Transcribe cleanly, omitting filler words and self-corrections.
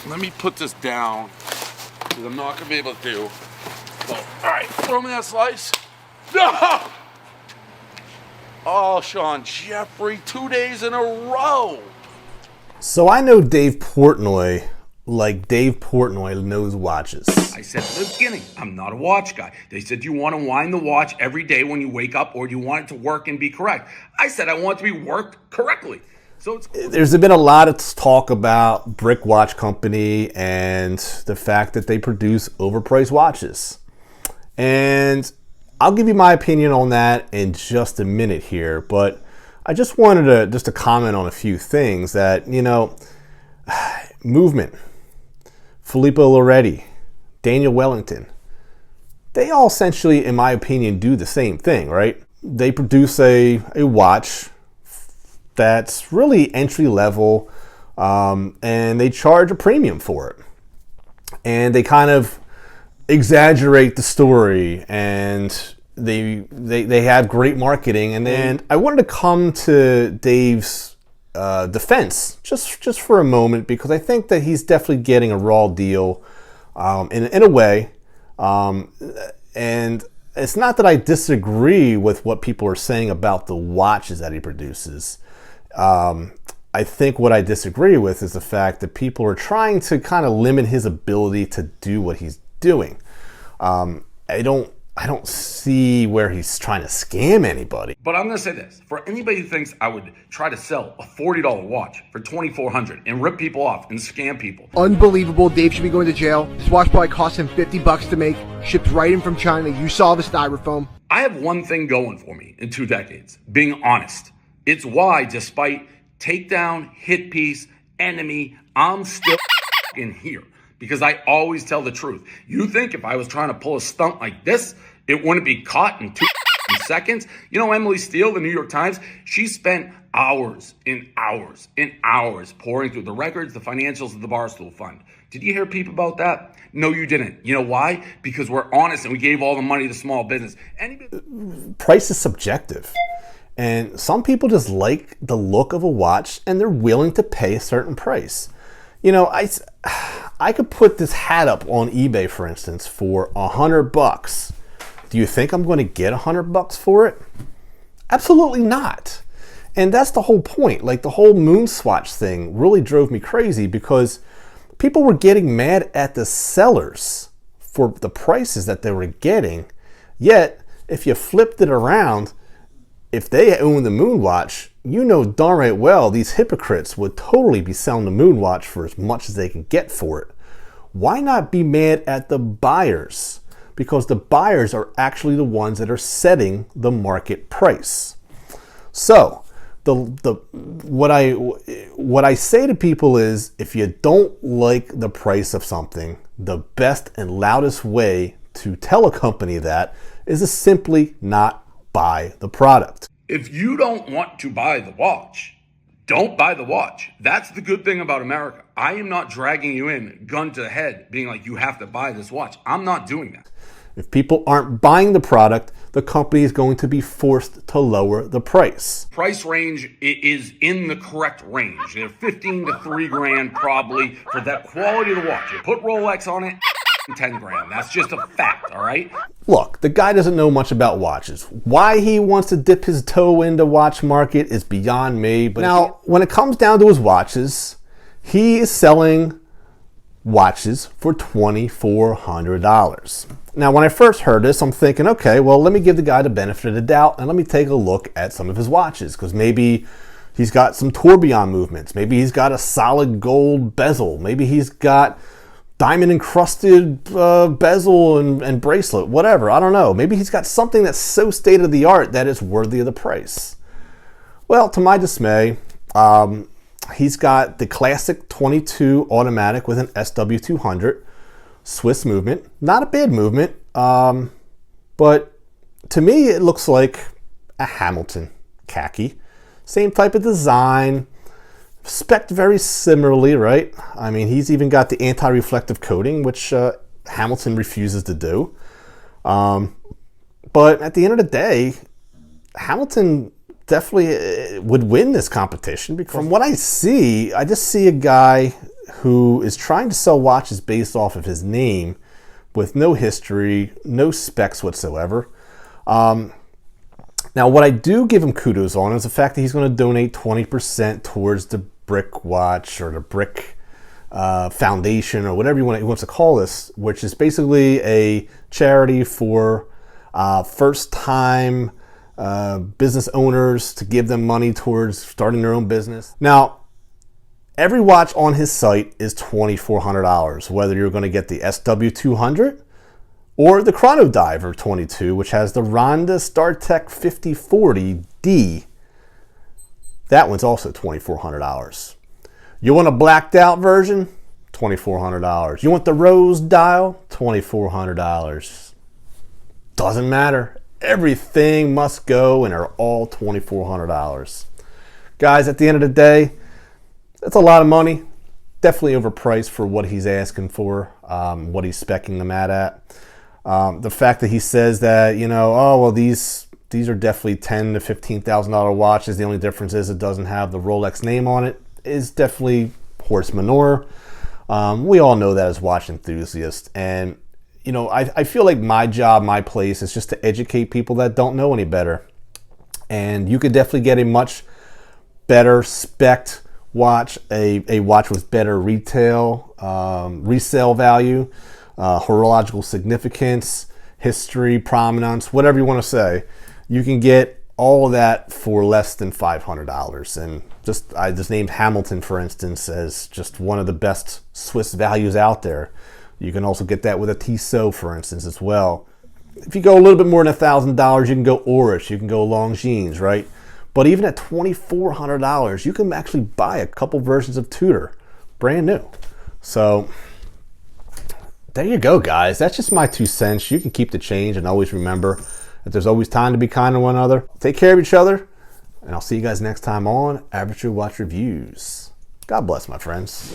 let me put this down, because I'm not going to be able to do. So, all right, throw me that slice. No! Oh, Sean Jeffrey, 2 days in a row. So I know Dave Portnoy like Dave Portnoy knows watches. I said from the beginning, I'm not a watch guy. They said, do you want to wind the watch every day when you wake up, or do you want it to work and be correct? I said, I want it to be worked correctly. So There's been a lot of talk about Brick Watch Company and the fact that they produce overpriced watches. And I'll give you my opinion on that in just a minute here, but I just wanted to comment on a few things that, movement, Filippo Loretti, Daniel Wellington, they all essentially, in my opinion, do the same thing, right? They produce a watch that's really entry level, and they charge a premium for it. And they kind of exaggerate the story, and they have great marketing. And then I wanted to come to Dave's defense just for a moment, because I think that he's definitely getting a raw deal in a way. And it's not that I disagree with what people are saying about the watches that he produces. I think what I disagree with is the fact that people are trying to kind of limit his ability to do what he's doing. I don't see where he's trying to scam anybody. But I'm going to say this. For anybody who thinks I would try to sell a $40 watch for $2,400 and rip people off and scam people. Unbelievable. Dave should be going to jail. This watch probably cost him $50 to make. Shipped right in from China. You saw the styrofoam. I have one thing going for me in 2 decades. Being honest. It's why, despite takedown, hit piece, enemy, I'm still in here. Because I always tell the truth. You think if I was trying to pull a stunt like this, it wouldn't be caught in 2 seconds? You know, Emily Steele, the New York Times, she spent hours and hours and hours pouring through the records, the financials of the Barstool Fund. Did you hear peep about that? No, you didn't. You know why? Because we're honest and we gave all the money to small business. Price is subjective. And some people just like the look of a watch and they're willing to pay a certain price. I could put this hat up on eBay, for instance, for $100. Do you think I'm going to get $100 for it? Absolutely not. And that's the whole point. Like, the whole moon swatch thing really drove me crazy, because people were getting mad at the sellers for the prices that they were getting. Yet, if you flipped it around, if they own the moon watch, you know darn right well these hypocrites would totally be selling the moon watch for as much as they can get for it. Why not be mad at the buyers? Because the buyers are actually the ones that are setting the market price. So, what I say to people is, if you don't like the price of something, the best and loudest way to tell a company that is to simply not buy the product. If you don't want to buy the watch, don't buy the watch. That's the good thing about America. I am not dragging you in, gun to the head, being like, you have to buy this watch. I'm not doing that. If people aren't buying the product, the company is going to be forced to lower the price. Price range is in the correct range. They're 15 to 3 grand probably for that quality of the watch. You put Rolex on it, 10 grand. That's just a fact, all right? Look, the guy doesn't know much about watches. Why he wants to dip his toe in the watch market is beyond me. But now, when it comes down to his watches, he is selling watches for $2,400. Now, when I first heard this, I'm thinking, okay, well, let me give the guy the benefit of the doubt and let me take a look at some of his watches, because maybe he's got some tourbillon movements. Maybe he's got a solid gold bezel. Maybe he's got diamond encrusted bezel and bracelet, whatever. I don't know. Maybe he's got something that's so state of the art that it's worthy of the price. Well, to my dismay, he's got the classic 22 automatic with an SW200 Swiss movement. Not a bad movement, but to me it looks like a Hamilton khaki. Same type of design, spec'd very similarly, right? I mean, he's even got the anti-reflective coating, which Hamilton refuses to do. But at the end of the day, Hamilton definitely would win this competition, because from what I see, I just see a guy who is trying to sell watches based off of his name with no history, no specs whatsoever. Now, what I do give him kudos on is the fact that he's going to donate 20% towards the Brick Watch or the Brick Foundation or whatever he wants to call this, which is basically a charity for first-time business owners to give them money towards starting their own business. Now, every watch on his site is $2,400, whether you're going to get the SW200 or the Chrono Diver 22, which has the Ronda StarTech 5040D. That one's also $2,400. You want a blacked out version? $2,400. You want the rose dial? $2,400. Doesn't matter. Everything must go and are all $2,400. Guys, at the end of the day, that's a lot of money. Definitely overpriced for what he's asking for, what he's speccing them at. The fact that he says that, you know, oh, well, these are definitely $10,000 to $15,000 watches. The only difference is it doesn't have the Rolex name on it is definitely horse manure. We all know that as watch enthusiasts. And, you know, I feel like my job, my place is just to educate people that don't know any better. And you could definitely get a much better spec'd watch, a watch with better retail, resale value, horological significance, history, provenance, whatever you want to say. You can get all of that for less than $500. And I just named Hamilton, for instance, as just one of the best Swiss values out there. You can also get that with a Tissot, for instance, as well. If you go a little bit more than $1,000, you can go Oris, you can go Longines, right? But even at $2,400, you can actually buy a couple versions of Tudor, brand new. So there you go, guys. That's just my 2 cents. You can keep the change and always remember that there's always time to be kind to one another. Take care of each other, and I'll see you guys next time on Average Joe Watch Reviews. God bless, my friends.